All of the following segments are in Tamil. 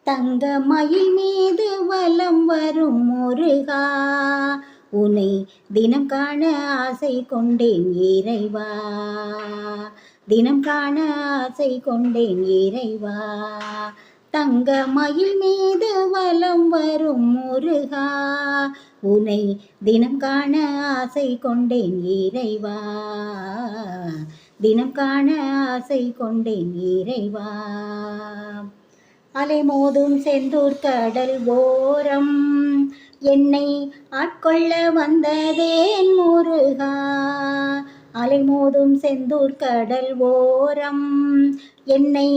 தங்க மயில் மீது வலம் வரும் முருகா, உன்னை தினம் காண ஆசை கொண்டேன் இறைவா. தினம் காண ஆசை கொண்டேன் இறைவா. தங்க மயில் மீது வலம் வரும் முருகா, உன்னை தினம் காண ஆசை கொண்டேன் இறைவா. தினம் காண ஆசை கொண்டேன் இறைவா. அலைமோதும் செந்தூர் கடல் ஓரம் என்னை ஆட்கொள்ள வந்ததேன் முருகா. அலைமோதும் செந்தூர் கடல் ஓரம் என்னை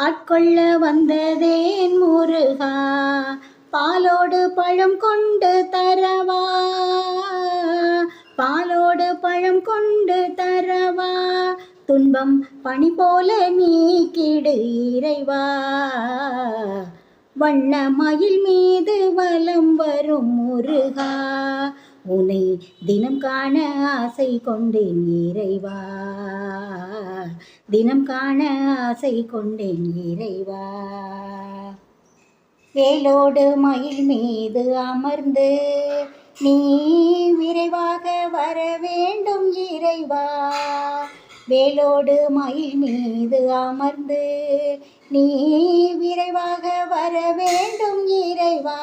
ஆட்கொள்ள வந்ததேன் முருகா. பாலோடு பழம் கொண்டு தரவா, பாலோடு பழம் கொண்டு தரவா. துன்பம் பனி போல நீக்கிடு இறைவா. வண்ண மயில் மீது வலம் வரும் முருகா, உன்னை தினம் காண ஆசை கொண்டேன் இறைவா. தினம் காண ஆசை கொண்டேன் இறைவா. வேலோடு மயில் மீது அமர்ந்து நீ விரைவாக வர வேண்டும் இறைவா. வேலோடு மயில் மீது அமர்ந்து நீ விரைவாக வர வேண்டும் இறைவா.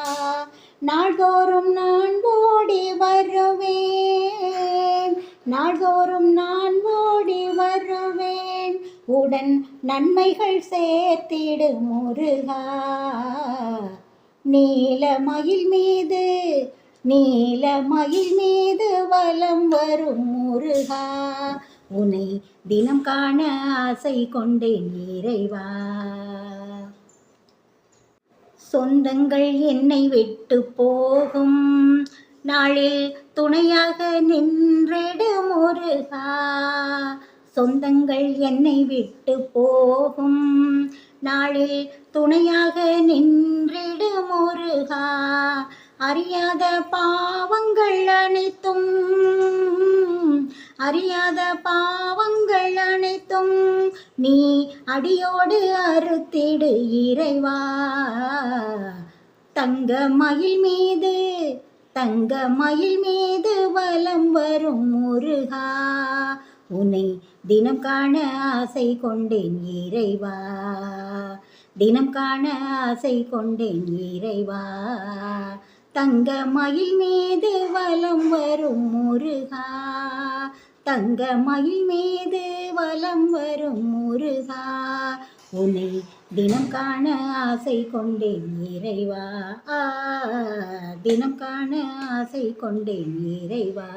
நாள்தோறும் நான் ஓடி வருவேன், நாள்தோறும் நான் ஓடி வருவேன். உடன் நன்மைகள் சேர்த்திடு முருகா. நீல மயில் மீது, நீல மயில் மீது வலம் வரும் முருகா, உன்னை தினம் காண ஆசை கொண்டேன் இறைவா. சொந்தங்கள் என்னை விட்டு போகும் நாளில் துணையாக நின்றிடு முருகா. சொந்தங்கள் என்னை விட்டு போகும் நாளில் துணையாக நின்றிடு முருகா. அறியாத பாவங்கள் அனைத்தும், அறியாத பாவங்கள் அனைத்தும் நீ அடியோடு அறுத்திடு இறைவா. தங்க மயில் மீது, தங்க மயில் மீது வலம் வரும் முருகா, உன்னை தினம் காண ஆசை கொண்டேன் இறைவா. தினம் காண ஆசை கொண்டேன் இறைவா. தங்க மயில் மீது வலம் வரும் முருகா, தங்க மயில் மீது வலம் வரும் முருகா, உன்னை தினம் காண ஆசை கொண்டேன் இறைவா. தினம் காண ஆசை கொண்டேன் இறைவா.